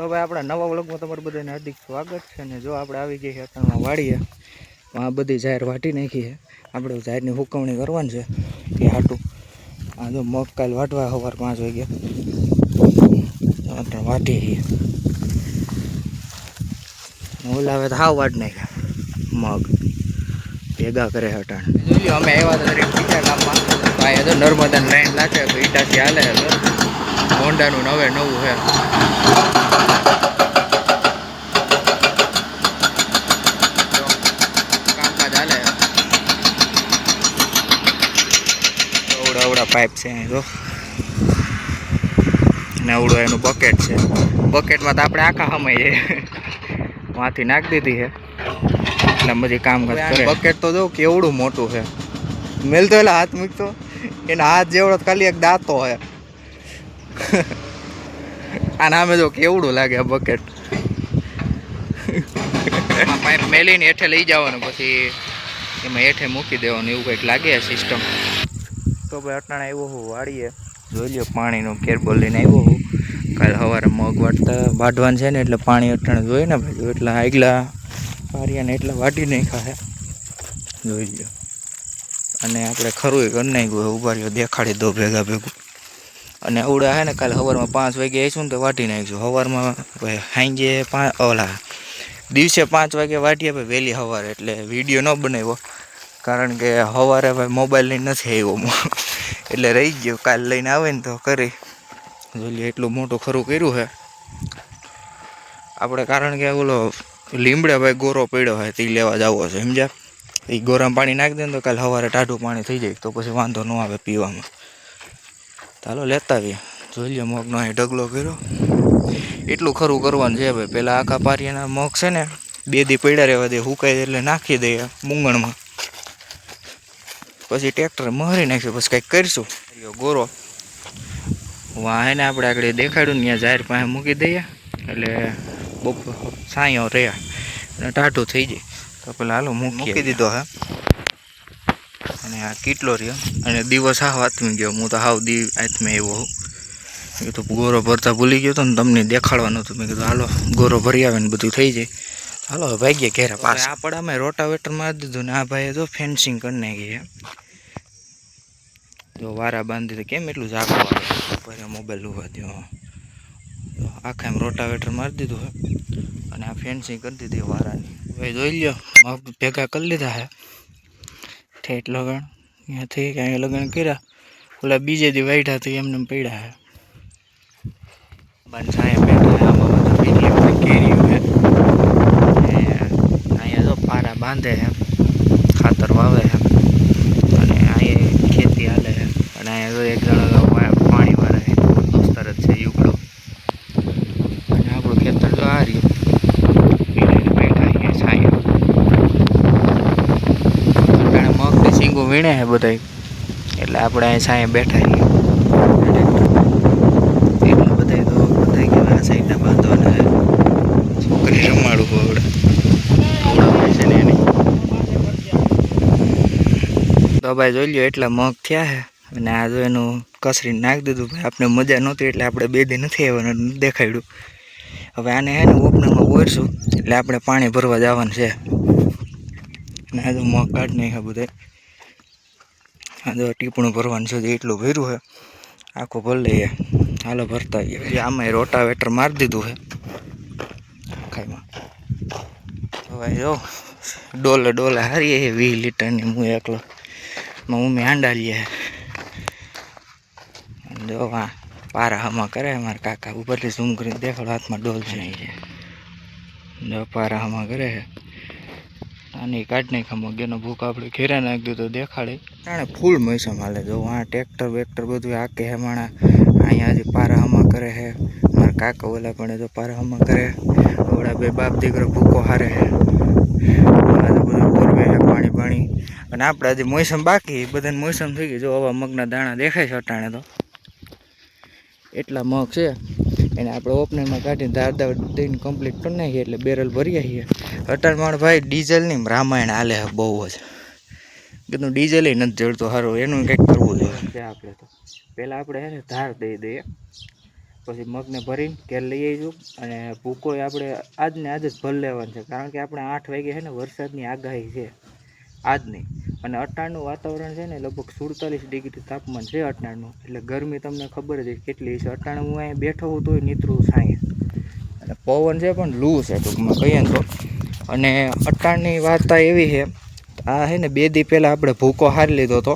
તો ભાઈ આપણા નવા વ્લોગમાં તમારું બધાને હાર્દિક સ્વાગત છે. ને જો આપણે આવી ગઈ છે અત્યારમાં વાડીએ, આ બધી જાહેર વાટી નાખી છે. આપણે જાહેરની હુકવણી કરવાની છે એ હાટું. આ જો મગ કાલ વાટવા સવાર 5 વાગે અત્યારે વાટી છીએ. ઓલાવે તો હાવ વાટ નાખ્યા મગ ભેગા કરે હટાણ. જોઈ અમે આવ્યા હતા બીજા ગામમાં. ભાઈ તો નર્મદાની લાઈન લાગે તો ઈટાથી હાલે છે. હોન્ડાનું નવે નવું છે. કામકાજ હાલે. અવડા પાઇપ છે જો, ને અવડો એનું બકેટ છે. બકેટમાં તો આપણે આખા હમાઈ માંથી નાખી દીધી છે એટલે બધી કામકાજ કરે. બકેટ તો જો કેવડું મોટું છે. મેલ તો એટલે હાથ મૂકતો એના હાથ જેવડો ખાલી એક દાંતો છે. આ નામે જો કેવડું લાગે આ બકેટ. પાઇપ મેલીને હેઠે લઈ જવાનું, પછી એમાં હેઠે મૂકી દેવાનું, એવું કંઈક લાગે સિસ્ટમ. તો ભાઈ અટાણે આવ્યો હું વાડીએ, જોઈ લો પાણીનું કેરબોલ લઈને આવ્યો હું. કાલે સવારે મગ વાટવાનું છે ને એટલે પાણી અટાણે જોઈએ ને ભાઈ, એટલા આગલા પારિયાને એટલા વાટી નાખ્યા છે જોઈ લો. અને આપણે ખરું કરી નાખ્યું ઉભા રહ્યો દેખાડી દો ભેગા ભેગું. અને અવડા છે ને કાલે સવારમાં 5 વાગે આવીશું ને તો વાટી નાખીશું. સવારમાં સાંજે દિવસે 5 વાગે વાટીએ ભાઈ વહેલી સવારે. એટલે વિડીયો ન બનાવ્યો કારણ કે સવારે ભાઈ મોબાઈલ લઈને નથી આવ્યો એટલે રહી ગયો. કાલે લઈને આવે ને તો કરી જોઈ એટલું મોટું ખરું કર્યું છે આપણે. કારણ કે ઓલો લીમડે ભાઈ ગોરો પડ્યો હોય તે લેવા જવો છે સમજ્યા. એ ગોરામાં પાણી નાખી દે ને તો કાલે સવારે ટાઢું પાણી થઈ જાય તો પછી વાંધો ન આવે પીવામાં. ચાલો લેતા આવીએ. જોઈ લો મગનો અહીં ઢગલો કર્યો. એટલું ખરું કરવાનું છે ભાઈ. પહેલાં આખા પારિયાના મગ છે ને 2 દી પડ્યા રહેવા દે, સુકાય એટલે નાખી દઈએ મૂંગણમાં. પછી ટ્રેક્ટર મહરી નાખ્યું, પછી કંઈક કરીશું. ગોરો વાહ ને આપણે આગળ દેખાડ્યું ને ત્યાં જાહેર પાસે મૂકી દઈએ એટલે સાંયો રહ્યા અને ટાઢું થઈ જાય. તો પેલા હાલો મૂકી દીધો હે. અને આ કેટલો રહ્યો અને દિવસ હાવ આથમી ગયો. હું તો હાવ આથમી આવ્યો હું. મેં કીધું ગોરો ભરતા ભૂલી ગયો હતો ને તમને દેખાડવાનું હતું. મેં કીધું હાલો ગોરો ભરી આવે ને બધું થઈ જાય. હાલો ભાગ્ય ઘેરા પાસ. આ પડામાં રોટાવેટર મારી દીધું ને આ ભાઈએ જો ફેન્સિંગ કરી નાખી છે. જો વારા બાંધી તો કેમ એટલું ઝાકું આવે મોબાઈલ ઉભા થયો. આખા એમ રોટાવેટર મારી દીધું છે અને આ ફેન્સિંગ કરી દીધી વારાની. ભાઈ જોઈ લો મગ ભેગા કરી લીધા છે. ઠેઠ લગણ ત્યાંથી કાંઈ લગણ કર્યા. ઓલા બીજે દી વાઢ્યા તો એમને પડ્યા છે. છાયા બેઠા આમાં બધું બીજી કેરીઓ છે. અહીંયા જો પારા બાંધે છે, ખાતર વાવે છે અને અહીંયા ખેતી હાલે છે. અને અહીંયા જો એક જણો પાણી વાળે છે, દોસ્તર જ છે યુગડો. અને આપણું ખેતર જો આ રહ્યું બેઠા અહીંયા છાયા. મગની સિંગો વીણે છે બધા એટલે આપણે અહીંયા છાયા બેઠા છીએ. એટલું બધા તો બધા કેવા સાઈડના બાંધવાના છે. છોકરી રમાડું આવડે છે ને એની. તો ભાઈ જોઈ લો એટલા મગ થયા છે. અને આ જો એનું કસરીને નાખી દીધું ભાઈ. આપણે મજા નહોતી એટલે આપણે 2 દી નથી આવવાનું દેખાડ્યું. હવે આને હે ને ઓપનરમાં ઓરશું એટલે આપણે પાણી ભરવા જવાનું છે. અને આ જો મગ કાઢી નાખ્યા બધા. આ જો ટીપણું ભરવાનું છે એટલું ભર્યું છે. આખું ભરી લઈએ. હાલો ભરતા આવીએ. આમાં રોટાવેટર મારી દીધું છે આખામાં. હવે જો ડોલે હારીએ 20 લીટરની. હું એકલો મમ્મી હાંડા લઈએ. જો હા પારા હમા કરે મારા કાકા. ઉપરથી ઝૂમ કરીને દેખાડો હાથમાં ડોલ છે. જો પારા હમા કરે છે. આની કાઢી નાખા મગ. એનો ભૂખ આપણે ઘેરા નાખી દીધો દેખાડે. જાણે ફૂલ મોસમ હાલે. જો આ ટ્રેક્ટર બેક્ટર બધું આકે હે માણા. અહીંયા હજી પારા હમા કરે છે મારા કાકા. ઓલા પણ જો પારા હમા કરે. ઓલા 2 બાપ દીકરો ભૂકો હારે છે. બધું પૂરવે છે પાણી. અને આપણે હજી મોસમ બાકી. બધાને મોસમ થઈ ગઈ. જો આવા મગના દાણા દેખાય છે અટાણે તો. એટલા મગ છે એને આપણે ઓપનરમાં કાઢીને ધાર દઈને કમ્પ્લીટ કરી નાખીએ એટલે બેરલ ભરીએ છીએ. અટાણમાં ભાઈ ડીઝલની રામાયણ હાલે બહુ જ. કીધું ડીઝલ નથી જડતું સારું. એનું કંઈક કરવું જોઈએ આપણે. તો પહેલાં આપણે હે ને ધાર દઈ દઈએ પછી મગને ભરીને ઘેર લઈ આવીશું. અને ભૂકો આપણે આજને આજ જ ભરી લેવાનો છે, કારણ કે આપણે 8 વાગે છે ને વરસાદની આગાહી છે આજની. અને અટાણનું વાતાવરણ છે ને લગભગ 47 ડિગ્રી તાપમાન છે અટાણનું, એટલે ગરમી તમને ખબર જ કેટલી છે. અટાણે હું અહીંયા બેઠો હું તોય નીતરું સાંય, અને પવન છે પણ લૂ છે ટૂંકમાં કહીએ તો. અને અટાણની વાર્તા એવી છે, આ છે ને 2 દી પહેલાં આપણે ભૂકો હારી લીધો હતો.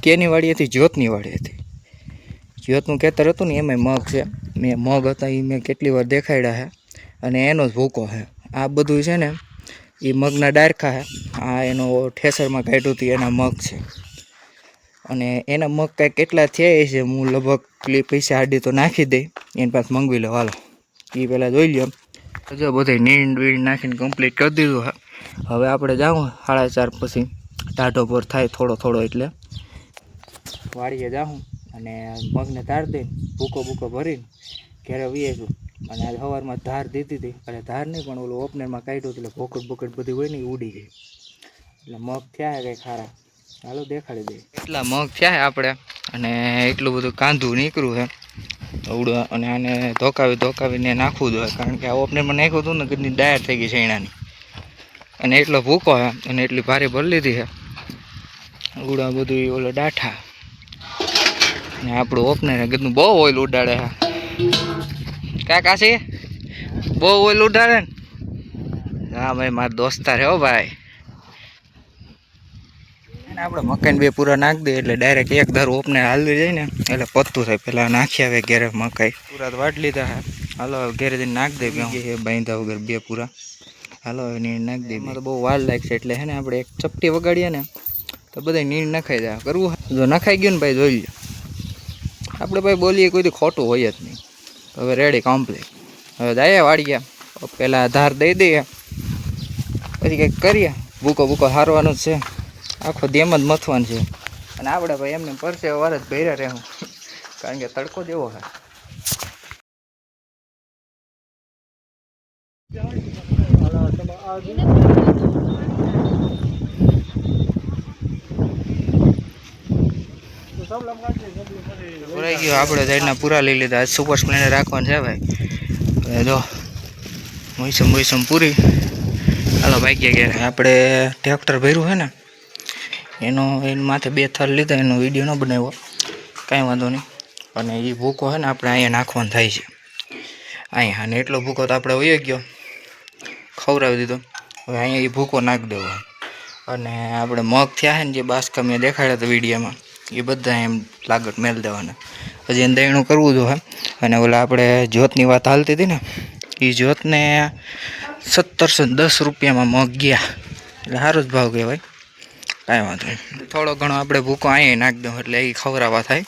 કેની વાડી હતી? જ્યોતની વાડી હતી. જ્યોતનું ખેતર હતું ને એમાંય મગ છે. મેં મગ હતા એ મેં કેટલી વાર દેખાડ્યા છે, અને એનો જ ભૂકો છે આ બધું છે ને. એ મગના ડારખા છે, આ એનો ઠેસરમાં કાઢ્યું હતું એના મગ છે. અને એના મગ કાંઈ કેટલા થયા છે હું લગભગ પૈસા આડી તો નાખી દઈ, એની પાસે મંગવી લો હાલો. એ પહેલાં જોઈ લ્યો. જો બધે નીણ વીણ નાખીને કમ્પ્લીટ કરી દીધું છે. હવે આપણે જાઉં 4:30 પછી ટાઢો પર થાય થોડો એટલે વાડીએ જાઉં અને મગને ધાર દઈને ભૂકો ભરીને ઘરે વીએશું. અને આજ સવારમાં ધાર દીધી હતી, અને ધાર નહીં પણ ઓલું ઓપનરમાં કાઢ્યું હતું, એટલે ભોકટ બધી હોય ને એ ઉડી ગઈ. એટલે મગ થયા કંઈ ખારા, ચાલો દેખાડી દઈએ. એટલા મગ થયા આપણે, અને એટલું બધું કાંધું નીકળ્યું છે અવડું. અને આને ધોકાવીને નાખવું જોઈએ, કારણ કે આ ઓપનરમાં નાખ્યું હતું ને કેટલી ડાયર થઈ ગઈ છે એનાની. અને એટલો ભૂકો છે અને એટલી ભારે ભરી લીધી છે ઉડા બધું ઓલો ડાઠા. ને આપણું ઓપનર ગદનું બહુ ઓઇલ ઉડાડે છે કાકા છે, બહુ ઓઇલ ઉડાડે ને. હા ભાઈ મારા દોસ્તાર હે હો ભાઈ. આપણે મકાઈને 2 પૂરા નાખી દઈએ એટલે ડાયરેક્ટ એક ધારું ઓપને હાલી જાય ને એટલે પત્તું થાય. પેલા નાખી આવે ઘેરે મકાઈ પૂરા તો વાટ લીધા હે. હાલો ઘેરે જઈને નાખી દે બાંધા વગર 2 પૂરા. હાલો નીણ નાખી દે. એમાં તો બહુ વાર લાગશે, એટલે હે ને આપણે એક ચપટી વગાડીએ ને તો બધા નીણ નખાઈ જાય. કરવું જો નખાઈ ગયું ને ભાઈ જોઈ લો. આપણે ભાઈ બોલીએ કોઈ ખોટું હોય જ નહીં. હવે રેડી કમ્પ્લીટ. હવે જાય વાળીએ, પહેલાં ધાર દઈ દઈએ, પછી કંઈક કરીએ. ભૂકો હારવાનું જ છે, આખો દેમ જ મથવાનું છે. અને આપણે ભાઈ એમને પરસે વાર જ ભર્યા રહેવું, કારણ કે તડકો જેવો છે. પૂરાઈ ગયો આપણે સાઈડના પૂરા લઈ લીધા. આજ સુપર સ્પ્લેન્ડર રાખવાનું છે ભાઈ. હવે જો મોસમ પૂરી. હાલો ભાઈ ગયા આપણે ટ્રેક્ટર ભર્યું છે ને એની માથે 2 થર લીધા. એનો વિડીયો ન બનાવ્યો, કાંઈ વાંધો નહીં. અને એ ભૂકો છે ને આપણે અહીંયા નાખવાનું થાય છે અહીંયા. અને એટલો ભૂકો તો આપણે વયો ગયો, ખવડાવી દીધો. હવે અહીંયા એ ભૂકો નાખી દેવો. અને આપણે મગ થયા છે ને જે બાસકા મેં દેખાડ્યા હતા વિડીયોમાં, એ બધા એમ લાગટ મેળ દેવાના. હજી એને દહીણું કરવું જોઈએ. અને ઓલા આપણે જ્યોતની વાત હાલતી હતી ને, એ જ્યોતને 1710 રૂપિયામાં મગ ગયા, એટલે સારો જ ભાવ કહેવાય. કાંઈ વાંધો નહીં. થોડો ઘણો આપણે ભૂકો અહીંયા નાખી દઉં એટલે એ ખવડાવવા થાય.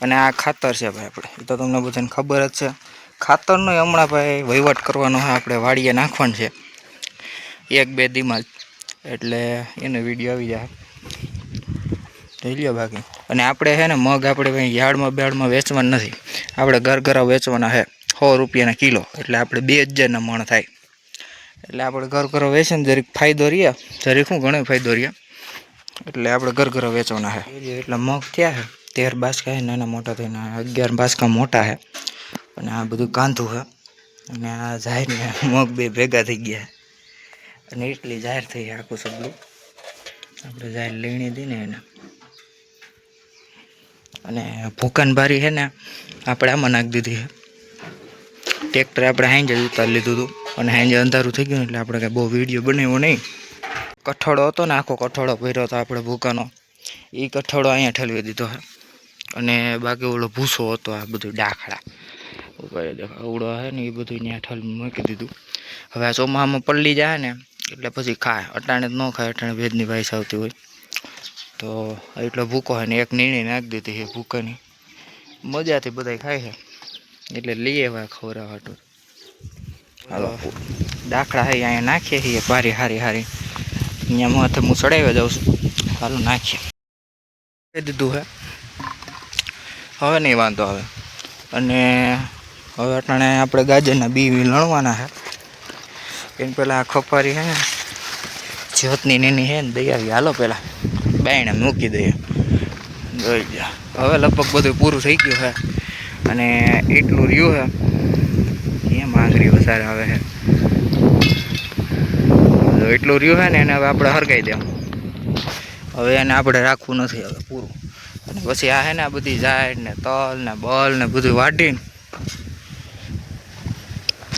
અને આ ખાતર છે ભાઈ આપણે, એ તો તમને બધાને ખબર જ છે. ખાતરનો હમણાં ભાઈ વહીવટ કરવાનો છે, આપણે વાડીએ નાખવાનું છે 1-2 દીમાં જ, એટલે એનો વિડીયો આવી જાય જોઈ લ્યો બાકી. અને આપણે છે ને મગ આપણે ભાઈ યાર્ડમાં વેચવાના નથી, આપણે ઘર વેચવાના છે 100 રૂપિયાના કિલો. એટલે આપણે 2000ના મણ થાય. એટલે આપણે ઘર વેચીને જરીક ફાયદો રહ્યા, જરીક શું ઘણો ફાયદો રહ્યા. એટલે આપણે ઘર વેચવાના છે. એટલે મગ થયા છે 13 બાસકા છે, નાના મોટા થઈને 11 બાસકા મોટા છે. અને આ બધું કાંધું છે. અને આ જાહેરને મગ 2 ભેગા થઈ ગયા, અને એટલી જાહેર થઈ આખું સગલું. આપણે જાહેર લીણી હતી ને એને. અને ભૂકાન બારી છે ને આપણે આમાં નાખી દીધી છે. ટ્રેક્ટર આપણે હાંજે જ ઉતારી લીધું હતું, અને હાંજે અંધારું થઈ ગયું એટલે આપણે કાંઈ બહુ વિડીયો બનાવ્યો નહીં. કઠોળો હતો ને, આખો કઠોળો ભર્યો હતો આપણે ભૂકાનો, એ કઠોળો અહીંયા ઠલવી દીધો છે. અને બાકી ઓલો ભૂસો હતો, આ બધું ડાખડા ઉપર આવડો છે ને એ બધું ત્યાં ઠલ મૂકી દીધું. હવે આ ચોમાસામાં પલ્લી જાય ને એટલે પછી ખાય, અટાણે જ ન ખાય. અટાણે ભેજની વાઈસ આવતી હોય તો એટલો ભૂકો છે ને એક નીણી નાખી દીધી છે ભૂકાની. મજાથી બધા ખાય છે, એટલે લઈએ એવા ખવડાવવા. હાલો ડાખડા છે અહીંયા નાખીએ છીએ ભારી હારી અહીંયા માથે હું ચડાવી જાઉં છું. હાલો નાખીએ દીધું છે, હવે નહીં વાંધો આવે. અને હવે અટાણે આપણે ગાજરના બી લણવાના છે. એને પહેલાં ખપારી છે ને જ્યોતની નેની છે ને દઈ આવી. હાલો પહેલાં બાયણે મૂકી દઈએ. જોઈ ગયા હવે લગભગ બધું પૂરું થઈ ગયું છે. અને એટલું રહ્યું હે એમ આંગળી વધારે આવે છે. એટલું રહ્યું છે ને એને હવે આપણે હરગાઈ દેવું. હવે એને આપણે રાખવું નથી હવે પૂરું. અને પછી આ છે ને આ બધી ઝાડ ને તલ ને બલ ને બધું વાટીને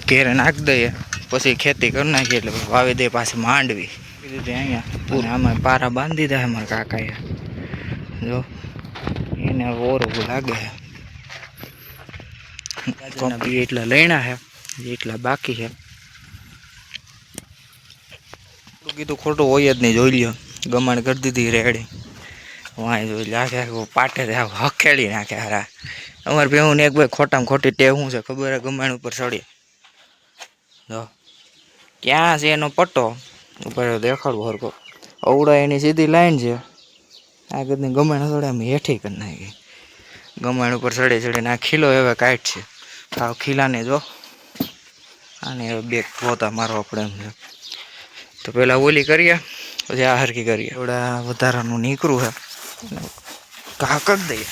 ઘેરે નાખી દઈએ. પછી ખેતી કરી નાખીએ એટલે વાવી દઈએ પાછી માંડવી. એ રીતે અહીંયા પૂરા આમાં પારા બાંધી દીધા છે મારા કાકાએ. જો એને ઓરો લાગે છે. કમ્પી એટલા લેણા છે, એટલા બાકી છે. કીધું ખોટું હોય જ નહીં. જોઈ લ્યો ગમાણ કરી દીધી રેડી. વાંય જોઈ લે આખે પાટે હખેડી નાખે. હારા અમારે બેહું ને એક ભાઈ ખોટામાં ખોટી ટેવ શું છે ખબર? ગમાણ ઉપર ચડી જો ક્યાં છે એનો પટ્ટો ઉપર દેખાડવું હરકો. અવડા એની સીધી લાઈન છે. આગળની ગમાણ થોડે એમ હેઠી કરી નાખી. ગમાણ ઉપર ચડી ચડીને આ ખીલો હવે કાઢ છે. આ ખીલાને જો આને હવે બે પોતા મારવા પડે એમ છે. તો પેલા ઓલી કરીએ પછી આ હરકી કરીએ. થોડા વધારાનું નીકળું છે ઘા કરી દઈએ.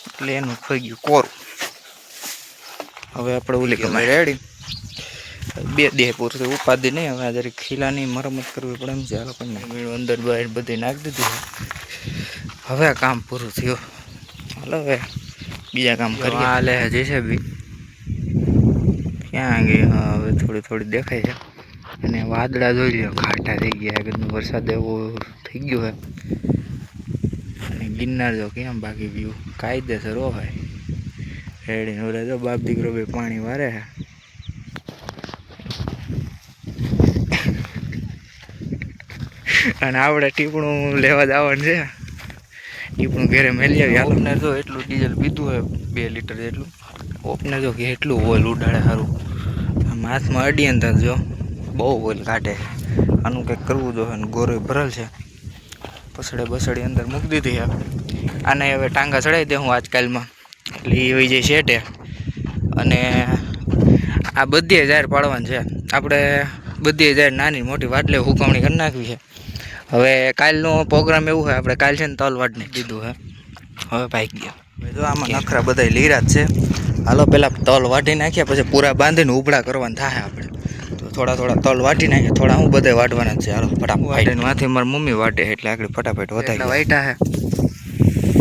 એટલે એનું થઈ ગયું કોરું. હવે આપણે ઓલી ગમે રેડી. બે દેહ પૂરતી ઉપાધિ નહીં. હવે જરી ખીલાની મરમત કરવી પડે એમ છે. આ લોકોને અંદર બહાર બધી નાખી દીધી. હવે કામ પૂરું થયું. હાલો હવે બીજા કામ કરીએ. હાલે જેસીબી ક્યાં ગઈ? હવે થોડી થોડી દેખાય છે. અને વાદળા જોઈ લ્યો ઘાટા થઈ ગયા. આગળનો વરસાદ એવો થઈ ગયો છે. અને ગિરનાર જો કેમ બાકી વ્યૂ કાયદેસર હો ભાઈ. રેડી ઓલા જો બાપ દીકરો બે પાણી વારે છે. અને આપણે ટીપણું લેવા જવાનું છે. ટીપણું ઘેરે મેલી આવી. ઓપનર જો એટલું ડીઝલ પીધું હોય 2 લીટર જેટલું. ઓપનર જો કે એટલું ઓઇલ ઉડાડે સારું. આમ હાથમાં અડીએ ને જો બહુ ઓઇલ કાઢે. આનું કંઈક કરવું જોઈએ. અને ગોરે ભરેલ છે. પસડે બસડી અંદર મૂકી દીધી છે. આને હવે ટાંગા ચડાવી દે હું આજકાલમાં. એટલે એ વહી જાય શેટે. અને આ બધી જાહેર પાડવાની છે. આપણે બધી જાહેર નાની મોટી વાટલે હુકવણી કરી નાખવી છે. હવે કાલનો પ્રોગ્રામ એવું છે આપણે કાલ છે ને તલ વાટને દીધું છે. હવે ભાઈ ગયા જો આમાં નખરા બધા લીરા જ છે. હાલો પહેલાં તલ વાટી નાખ્યા પછી પૂરા બાંધીને ઉભડા કરવાના થાય આપણે. તો થોડા થોડા તલ વાટી નાખ્યા. થોડા હું બધા વાટવાના જ છે. હાલો ફટાફટ વાટીને માથી મારી મમ્મી વાટે એટલે આગળ ફટાફટ વધારે વાટ્યા છે.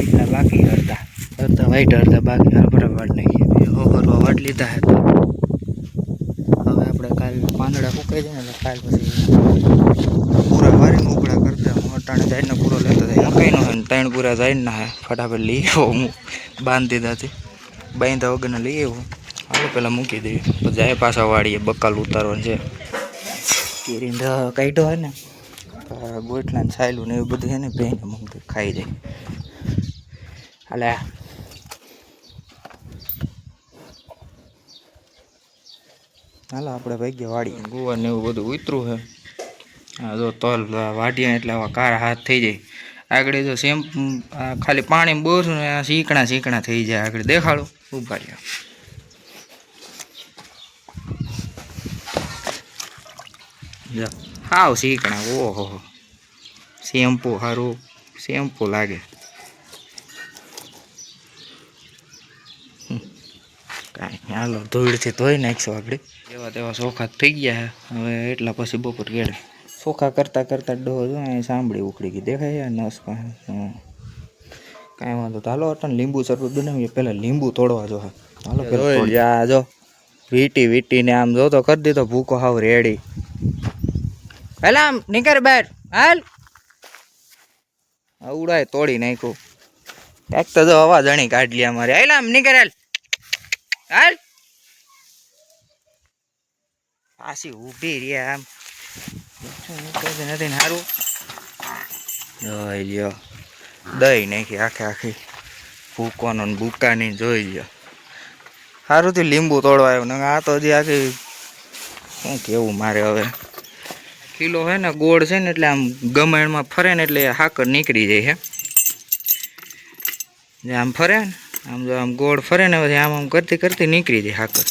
એટલા બાકી અડધા વાઈટ અડધા બાકી. હાલ ફટાફટ વાટ નાખીએ. હોરવા વાટ લીધા છે. હવે આપણે કાલ પાંદડા ફૂંકાઈ જાય ને એટલે કાલ પછી પૂરા વારીને ઉભડા કરતા. અટાણે જાઈને પૂરો લેતો જાય. મકાઈનો હોય ને 3 પૂરા જાઈને ના હે ફટાફટ લઈ આવો. હું બાંધી દીધાથી બાંધ્યા વગરના લઈ આવું. હાલો પહેલાં મૂકી દઈએ પછી જાય પાછા વાળીએ. બકાલ ઉતારવાનું છે. કેરીને કાઢ્યો હોય ને ગોઠલા ને છાયલું ને એવું બધું છે ને બેને મૂકી ખાઈ જાય. હાલે હાલો આપણે ભાઈ ગયા વાડીએ. ગુવાર ને એવું બધું ઉતરું છે. હા જો તલ વાટીએ એટલે આવા કારા હાથ થઈ જાય. આગળ જો ખાલી પાણી બોરું ને શીકણા શીકણા થઈ જાય. આગળ દેખાડો ઉભા રહ્યા હાવ શીકણા. ઓહો શેમ્પુ સારું શેમ્પુ લાગે. કાંઈ હાલો ધૂળથી ધોઈ નાખીશું આપણે. જેવા તેવા ચોખા થઈ ગયા છે. હવે એટલા પછી બપોર ગેડે ચોખા કરતાં કરતાં ડોહ જો અહીં સાંભળી ઉખડી ગઈ દેખાય નસ પાસે. કાંઈ વાંધો તો હાલો અટન લીંબુ શરબત બનાવીએ. પહેલાં લીંબુ તોડવા જો. હાલો પેલા જો વીટી વીટીને આમ જો તો કરી દીધો ભૂકો હાવ રેડી. પહેલાં આમ નીકળ બહાર હાલ. અવડાય તોડી નાખ્યું. એક તો જો અવાજ અણી કાઢ લે અમારે. હાલ આમ નીકળ હાલ હાલ. પાછી ઊભી રહ્યા આમ નથી ને સારું. જોઈ લ્યો દહીં નાખી આખે આખી ભૂકોનો ને બુકાની જોઈ લ્યો. સારું થી લીંબુ તોડવા આવ્યો ને આ તો હજી આખી શું કેવું મારે. હવે કિલો છે ને ગોળ છે ને એટલે આમ ગમેણમાં ફરે ને એટલે હાકર નીકળી જાય છે. જે આમ ફરે ને આમ જો આમ ગોળ ફરે ને પછી આમ આમ કરતી કરતી નીકળી જાય હાકર.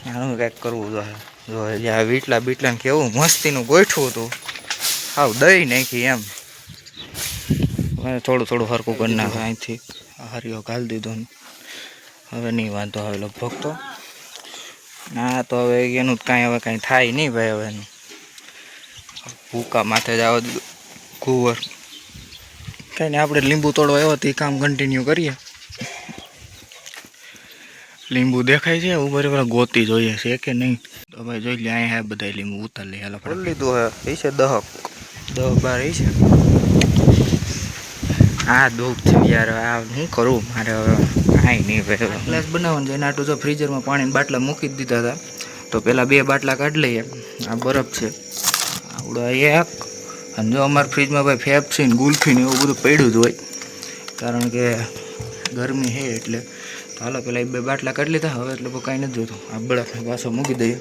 આનું કંઈક કરવું જોઈએ. જો આ વીટલા બીટલાને કેવું મસ્તીનું ગોઠવું હતું. હાવ દહીં નાખી એમ થોડું થોડું હરકું કરી નાખે અહીંથી હરિયો ઘાલી દીધો ને હવે નહીં વાંધો આવે લગભગ તો ના તો હવે એનું કાંઈ હવે કાંઈ થાય નહીં ભાઈ હવે એનું ભૂકા માથે જ આવવા દીધું કુંવર કંઈ નહીં આપણે લીંબુ તોડવા આવ્યો તો એ કામ કન્ટિન્યુ કરીએ લીંબુ દેખાય છે ઉપર ગોતી જોઈએ છે કે નહીં તો ભાઈ જોઈ લે અહીંયા હે બધા લીંબુ ઉતાર લઈએ હાલો ફરી લીધું હે એ છે 10-12 છે આ દુઃખ છે યાર આ શું કરું મારે હવે કાંઈ નહીં ભાઈ ગ્લાસ બનાવવાનું છે એના આટલું જો ફ્રીઝરમાં પાણીના બાટલા મૂકી જ દીધા હતા તો પહેલાં 2 બાટલા કાઢી લઈએ આ બરફ છે આવડો એક અને જો અમારા ફ્રીજમાં ભાઈ ફેફસી ને ગુલ્ફી ને એવું બધું પડ્યું જ હોય કારણ કે ગરમી છે એટલે તો હાલો પેલા 2 બાટલા કાઢી લીધા હવે એટલે કાંઈ નથી જોતું આ બળફને પાછો મૂકી દઈએ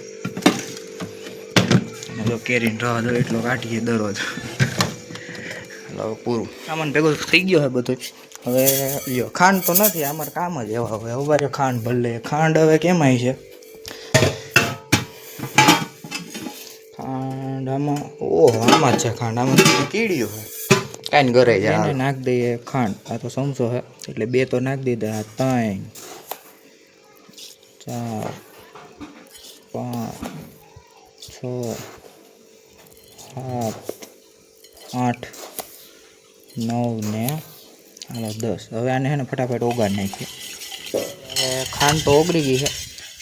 અને જો કેરીને રવા દો એટલો કાઢીએ દરરોજ હાલો પૂરું સામાન ભેગો થઈ ગયો છે બધું હવે લ્યો ખાંડ તો નથી અમારે કામ જ એવા હવે સવારે ખાંડ ભલે ખાંડ હવે કેમાય છે ખાંડ આમાં ઓહો આમાં જ છે ખાંડ આમાં કીડ્યું છે કાંઈ ઘરે જાય નાખી દઈએ ખાંડ આ તો સમસો છે એટલે 2 તો નાખી દીધા 3 4 5 6 7 8 9 ને હાલો 10 હવે આને છે ને ફટાફટ ઓગાળી નાખીએ હવે ખાંડ તો ઓગળી ગઈ છે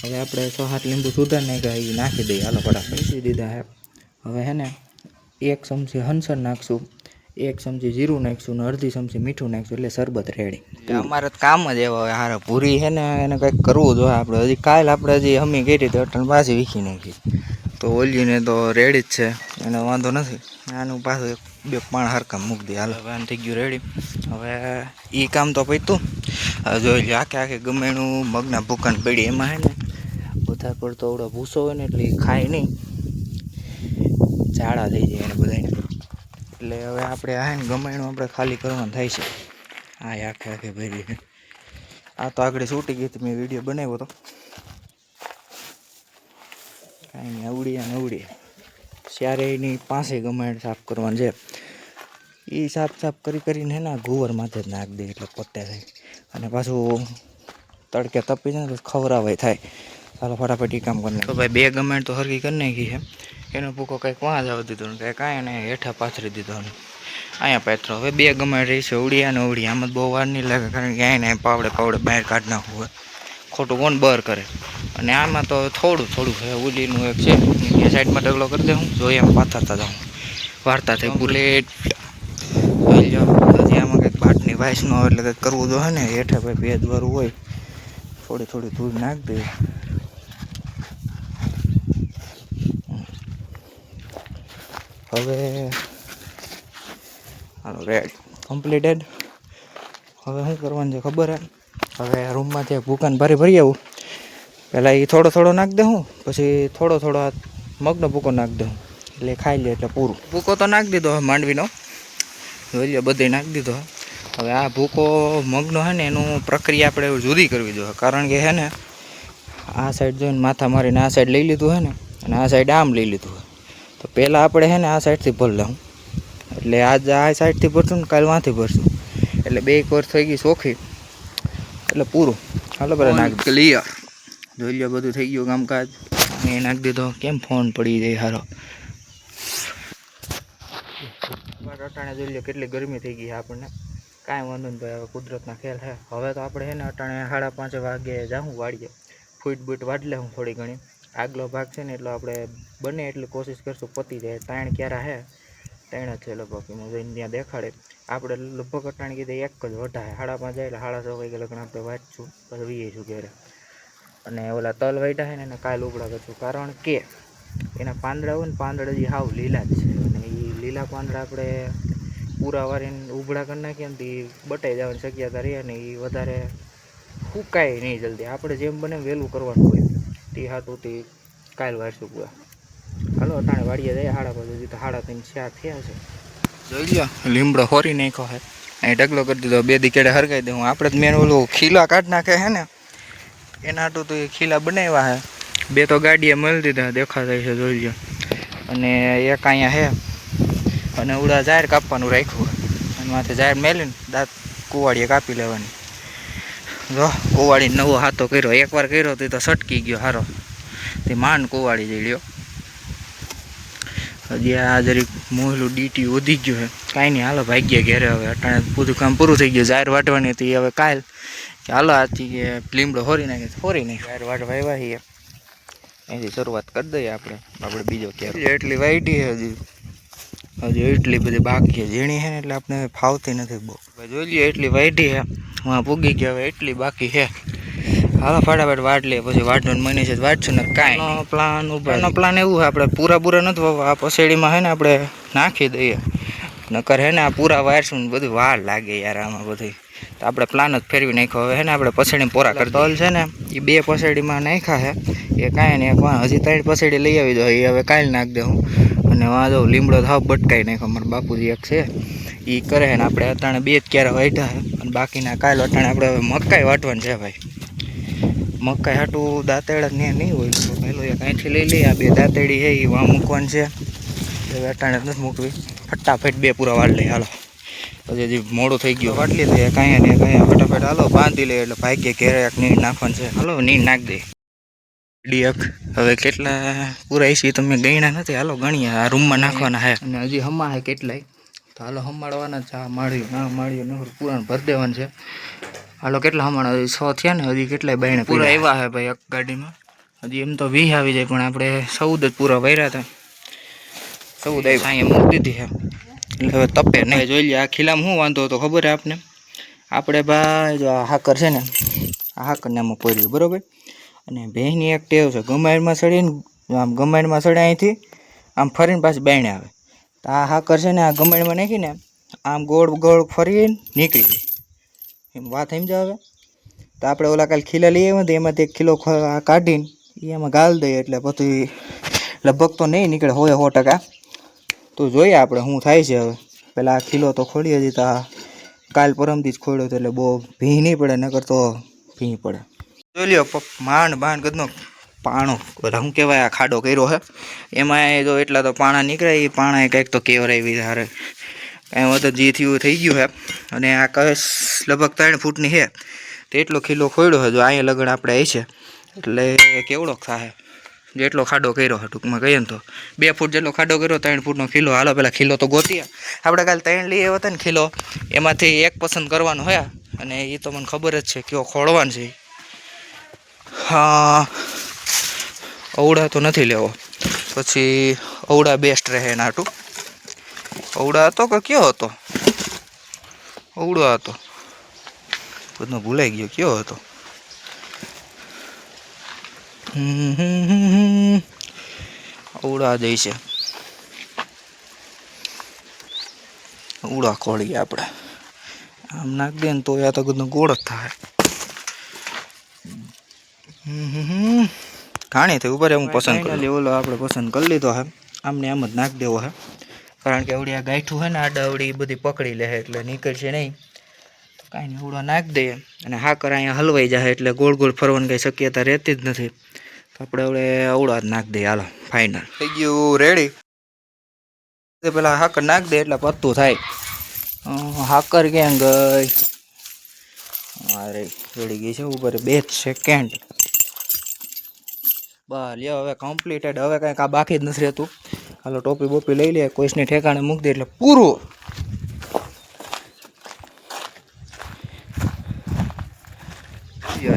હવે આપણે 6-7 લીંબુ સુધાર નાખ્યા એ નાખી દઈએ હાલો ફટાફટ પીસી દીધા છે હવે છે ને 1 ચમચી હંસર નાખશું 1 ચમચી જીરું નાખશું ને અડધી ચમચી મીઠું નાખશું એટલે શરબત રેડી અમારે કામ જ એવા હોય હારે પૂરી છે ને એને કંઈક કરવું જોઈએ આપણે હજી કાલ આપણે હજી હમી કરી તો અટણ પાછી વીખી નાખી તો ઓલીને તો રેડી જ છે એને વાંધો નથી આનું પાછું 2 પાણ હરકામ મૂકી દે હાલ હવે આને થઈ ગયું રેડી હવે એ કામ તો પત્યું હવે જોઈ લે આખે ગમે એનું મગના ભૂકાન પડી એમાં છે ને બધા પડતો આવડો ભૂસો હોય ને એટલે એ ખાય નહીં ઝાડા થઈ જાય એને બધાને એટલે હવે આપણે આ ને ગમે એનું આપણે ખાલી કરવાનું થાય છે આ આખે ભરી છે આ તો આગળ છૂટી ગઈ તો મેં વિડીયો બનાવ્યો હતો કાંઈ નહીં અવડી ત્યારે એની પાસે ગમે સાફ કરવાનું છે એ સાફ કરીને હે ને ગોબર માથે જ નાખી દે એટલે પોતે થાય અને પાછું તડકે તપી જાય ને તો ખવરાવાય થાય ચાલો ફટાફટ એ કામ કરી તો ભાઈ 2 ગમે તો હરકી કરી નાખી છે એનો ભૂકો કંઈક વાં જવા દીધો ને કંઈ કાંઈ ને હેઠા પાથરી દીધો ને અહીંયા પાથરો હવે 2 ગમે રહી છે ઉડિયા ને ઉડી આમાં બહુ વાર નહીં લાગે કારણ કે અહીંયા ને પાવડે બહાર કાઢી નાખવું હોય ખોટું કોણ બર કરે અને આમાં તો થોડું છે ઉલીનું એક છે એ સાઈડમાં ડગલો કરી દે હું જોઈએ એમ પાથરતા જાઉં વાર્તા થઈ બુલેટ હજી આમાં કંઈક બાટની વાઇસ ન હોય એટલે કંઈક કરવું જોઈએ ને હેઠે ભાઈ ભેજવાળું હોય થોડી ધૂળ નાખી દે હવે હાલો રેડ કમ્પ્લીટેડ હવે શું કરવાનું છે ખબર હે હવે રૂમમાંથી ભૂકાન ભરી આવું પહેલાં એ થોડો નાખી દઉં પછી થોડો મગનો ભૂકો નાખી દઉં એટલે ખાઈ લે એટલે પૂરું ભૂકો તો નાખી દીધો હવે માંડવીનો જોઈ લે બધે નાખી દીધો હવે આ ભૂકો મગનો છે ને એનું પ્રક્રિયા આપણે જુદી કરવી જોઈએ કારણ કે છે ને આ સાઈડ જોઈને માથા મારીને આ સાઈડ લઈ લીધું છે ને અને આ સાઈડ આમ લઈ લીધું હોય તો પહેલાં આપણે છે ને આ સાઈડથી ભરી લઉં એટલે આજ આ સાઈડથી ભરશું ને કાલ વાંથી ભરશું એટલે 2 વાર થઈ ગઈ ચોખ્ખી એટલે પૂરું હાલો પેલા નાખી ક્લિયર જોઈ લો બધું થઈ ગયું કામકાજ એ નાખી દીધો કેમ ફોન પડી જાય સારો અટાણે જોઈ લો કેટલી ગરમી થઈ ગઈ આપણને કાંઈ વાંધો નહીં ભાઈ હવે કુદરતના ખેલ છે હવે તો આપણે છે ને અટાણે 5:30 વાગે જાઉં વાડીએ ફૂટ બૂટ વાડી લઉં થોડી ઘણી આગલો ભાગ છે ને એટલો આપણે બને એટલી કોશિશ કરશું પતી જાય 3 ક્યારા છે 3 જ છે લગભગ એમાં જઈને ત્યાં દેખાડે આપણે લગભગ અટાણે કીધે 1 જ વઢાય 5:30 જાય એટલે 6:30 વાગે લગ્ન આપણે વાંચશું પછી વીએશું ઘરે અને ઓલા તલ વાટ્યા છે ને એને કાલ ઉગડા કરશું કારણ કે એના પાંદડા હોય ને પાંદડા હજી હાવ લીલા જ છે અને એ લીલા પાંદડા આપણે પૂરા વારીને ઉગડા કરી નાખીએ ને તો એ બટાઈ જવાની શક્યતા રહે ને એ વધારે સુકાય નહીં જલ્દી આપણે જેમ બને વહેલું કરવાનું હોય તે હાથું તે કાલ વારશું પૂરા હાલો અટાણે વાડીએ જાય 5:30 તો 3:30 4 થયા છે જોઈ લો લીમડો હોરી નાખ્યો છે અહીં ઢગલો કરી દીધો 2 દી કેડે હરગાઈ દઉં આપણે જ મેન ઓલું ખીલા કાઢ નાખે છે ને એના હાટું તો એ ખીલા બનાવ્યા છે 2 તો ગાડીએ મળી દીધા દેખાતા છે જોઈ લો અને એક અહીંયા છે અને ઉડા જાહેર કાપવાનું રાખ્યું અને માથે જાહેર મેલીને દાંત કુવાડીએ કાપી લેવાની. જો કુવાડી નવો હાથો કર્યો, એકવાર કર્યો તો સટકી ગયો હારો, તે માંડ કુવાડી જઈ લ્યો. હજી આ જરીક મોહલું ડીટી વધી ગયું છે. કાંઈ નહીં, હાલો ભાગ્ય ઘેરે. હવે અટાણે બધું કામ પૂરું થઈ ગયું. જાહેર વાટવાની હતી હવે કાલ કે હાલો આજથી કે લીમડો હોરી નાખે હોરી નહીં. જાહેર વાટવા આવ્યા છીએ, અહીંથી શરૂઆત કરી દઈએ આપણે બીજો ક્યારે. એટલી વાઈટી છે હજી એટલી બધી બાકી છે. ઝીણી છે ને એટલે આપણે ફાવતી નથી બહુ. જોઈ લઈએ એટલી વાઈટી છે, હું પૂગી ગયા. હવે એટલી બાકી છે. હાલો ફટાફટ વાટ લઈએ, પછી વાટવાનું મહિને છે વાટશું ને કાંઈ પ્લાન ઉપરનો પ્લાન એવું છે આપણે પૂરા નથી વાવવા. આ પસેડીમાં છે ને આપણે નાખી દઈએ, નકર હે ને આ પૂરા વારશું ને બધું વાર લાગે યાર આમાં બધી. તો આપણે પ્લાન જ ફેરવી નાખ્યો. હવે હે ને આપણે પસેડીમાં પૂરા કરી તલ છે ને એ 2 પસેડીમાં નાખ્યા છે. એ કાંઈ નહીં, હજી 3 પસેડી લઈ આવી દો, એ હવે કાલે નાખી દઉં. અને વાંધો લીમડો થાવ બટકાઈ નાખ્યો. મારા બાપુજી એક છે એ કરે છે ને આપણે અટાણે 2 જ ક્યારે વાઢ્યા છે અને બાકીના કાલે અટાણે આપણે હવે મકાઈ વાટવાનું છે ભાઈ. મકાઈ હાટું દાંતેડા ને નહીં હોય તો પહેલો એક અહીંથી લઈ લઈએ. આ 2 દાંતેડી છે એ વાં મૂકવાની છે. હવે અટાણે નથી મૂકવી, ફટાફટ 2 પૂરા વાળ લઈએ. હાલો પછી હજી મોડું થઈ ગયું, વાટલી દઈએ. કાંઈ ને કાંઈ ફટાફટ હાલો બાંધી લઈએ એટલે ભાગ્ય ઘેરે એક નીણ નાખવાનું છે. હાલો નીણ નાખી દઈએ. ડીએક હવે કેટલા પૂરા છે તમે ગણ્યા નથી, હાલો ગણીએ. આ રૂમમાં નાખવાના છે અને હજી હમા છે કેટલાય, તો હાલો હમાડવાના છે. આ માળ્યું ના માળ્યું નહર પૂરાને ભરી દેવાનું છે. હાલો કેટલા હમણાં 6 થયા ને, હજી કેટલાય બાયણે પૂરા આવ્યા છે ભાઈ એક ગાડીમાં. હજી એમ તો 20 આવી જાય પણ આપણે 14 જ પૂરા વાર્યા હતા. 14 આવી અહીંયા મૂકી દીધી છે એટલે હવે તપે નહીં. જોઈ લે આ ખીલામાં શું વાંધો હતો ખબર છે આપને? આપણે ભાઈ જો આ હાકર છે ને, આ હાકરને આમાં પડ્યું બરાબર. અને ભેંસની એક ટેવ છે, ગમાડમાં ચડીને આમ ગમાડમાં ચડે અહીંથી આમ ફરીને પાછી બાયણે આવે. તો આ હાકર છે ને આ ગમાડમાં નાખીને આમ ગોળ ગોળ ફરીને નીકળી જાય. એમ વાત સમજાવ. હવે તો આપણે ઓલા કાલે ખીલા લઈ આવ્યા તો એમાંથી 1 કિલો કાઢીને એ એમાં ગાળ દઈએ એટલે પછી લગભગ તો નહીં નીકળે 100%. તો જોઈએ આપણે શું થાય છે. હવે પહેલાં આ કિલો તો ખોડી, હજી તો કાલ પરમથી જ ખોડ્યો હતો એટલે બહુ ભીં નહીં પડે, નકર તો ભીં પડે. જોઈ લ્યો માંડ ગદનો પાણો બધા શું કહેવાય આ ખાડો કર્યો છે. એમાં જો એટલા તો પાણા નીકળે, એ પાણા કંઈક તો કેવરાવી હારે કાંઈ વધુ જે થયું થઈ ગયું છે. અને આ કસ લગભગ 3 ફૂટની છે, તો એટલો ખીલો ખોડ્યો છે. જો અહીંયા લગણ આપણે આવી છે એટલે કેવડો થાય જેટલો ખાડો કર્યો છે ટૂંકમાં કહીએ ને તો 2 ફૂટ જેટલો ખાડો કર્યો, 3 ફૂટનો ખીલો. હાલો પેલા ખીલો તો ગોતીએ. આપણે કાલે 3 લઈ આવ્યા હતા ને ખીલો, એમાંથી 1 પસંદ કરવાનો હોય અને એ તો મને ખબર જ છે કયો ખોળવાનો છે. હા અવડા તો નથી લેવો, પછી અવડા બેસ્ટ રહે એના હાટું. અવડા હતો કે કયો હતો? અવડો હતો, બધો ભૂલાઈ ગયો કયો હતો. અવડા જઈ છે, અવડા ખોળીએ આપણે. આમ નાખ દે ને તો યા તો બધો ગોળ જ થાય. ઘાણી થઈ ઉપર હું પસંદ કરી ઓલો આપણે પસંદ કરી લીધો હે. આમને આમ જ નાખી દેવો હે, કારણ કે આવડી આ ગાંઠું છે ને આડાવડી બધી પકડી લે એટલે નીકળશે નહીં. કાંઈ નહીં અવડો નાખી દઈએ અને હાકર અહીંયા હલવાઈ જાય એટલે ગોળ ગોળ ફરવાની કંઈ શક્યતા રહેતી જ નથી. તો આપણે હવે અવડા જ નાખી દઈએ. હાલો ફાઇનલ થઈ ગયું રેડી. પેલા હાકર નાખી દે એટલે પત્તું થાય. હાકર ક્યાં ગઈ? અરે રેડી ગઈ છે ઉપર 2 સેકન્ડ. બસ લ્યો હવે કમ્પ્લીટેડ. હવે કાંઈક આ બાકી જ નથી રહેતું. હાલો ટોપી બોપી લઈ લે, કોઈસને ઠેકાણે મૂકી દે એટલે પૂરું.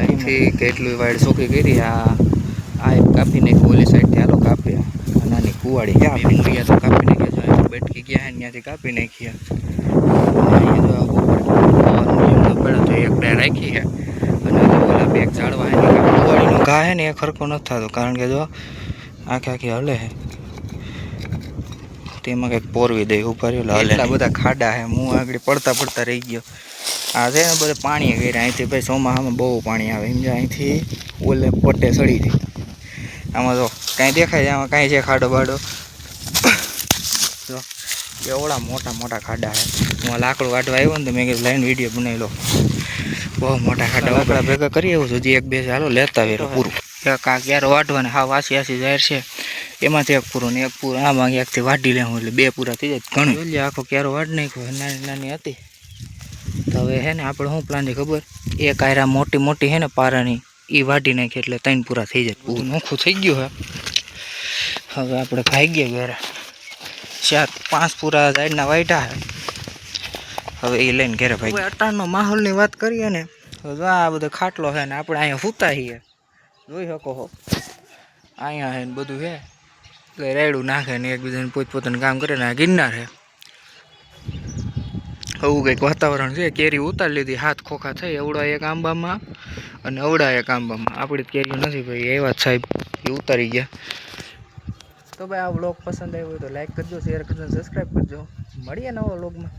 અહીંથી કેટલું વાડ ચોખ્ખી કરી. આ એક કાપી નાખી ઓલી સાઈડથી. હાલો કાપી નાની કુવાડી ક્યાં ભીંગળિયા તો કાપી નાખ્યા છે. બેઠકી ગયા ને ત્યાંથી કાપી નાખ્યા. અહીંયા તો એક 2 રાખી છે અને ઓલા 2 ઝાડવા કુવાડીનો ઘા છે ને એ ખરખો નથી થતો, કારણ કે જો આખી હલે છે તેમાં કંઈક પોરવી દે ઉપર. એટલા બધા ખાડા છે, હું આગળ પડતા રહી ગયો. આ છે ને બધે પાણી કર્યા અહીંથી ભાઈ. ચોમાસામાં બહુ પાણી આવે સમજા. અહીંથી ઓલે પટ્ટે સડી જાય. આમાં જો કાંઈ દેખાય છે? આમાં કાંઈ છે ખાડો બાડો? જો એવડા મોટા ખાડા છે. હું લાકડું કાઢવા આવ્યો ને તો મેં કીધું લાઈન વિડીયો બનાવી લો. બહુ મોટા ખાડા લાકડા ભેગા કરી આવું છું. હજી 1-2 હાલો લેતા વેરો પૂરું. ક્યારે વાટવાને હા વાસી જાહેર છે એમાંથી એક પૂરો ને એક પૂરો આમાં એકથી વાઢી લેવું એટલે 2 પૂરા થઈ જાય ઘણું. જોઈએ આખો ક્યારો વાઢ નાખ્યો, નાની નાની હતી. તો હવે હે ને આપણે શું પ્લાન છે ખબર, એક આયરા મોટી મોટી હે ને પારાની એ વાઢી નાખી એટલે 3 પૂરા થઈ જાય. પૂરું નોખું થઈ ગયું હે. હવે આપણે ભાગીએ ઘરે. 4-5 પૂરા ઝાડના વાઢ્યા હે. હવે એ લઈને ઘરે ભાઈ. અટાણનો માહોલની વાત કરીએ ને તો આ બધો ખાટલો છે ને આપણે અહીંયા સૂતા છીએ, જોઈ શકો છો. અહીંયા છે ને બધું છે એટલે રેડું નાખે ને એકબીજાને પોતપોતાનું કામ કરે ને આ ગિરનાર છે. એવું કંઈક વાતાવરણ છે. કેરી ઉતારી લીધી, 7 ખોખા થઈ. અવડા એક આંબામાં અને અવડા એક આંબામાં. આપણી કેરીઓ નથી ભાઈ, એવા જ સાહેબ એ ઉતારી ગયા. તો ભાઈ આ વ્લોગ પસંદ આવ્યો હોય તો લાઈક કરજો, શેર કરજો, સબસ્ક્રાઈબ કરજો. મળીએ નવા વ્લોગમાં.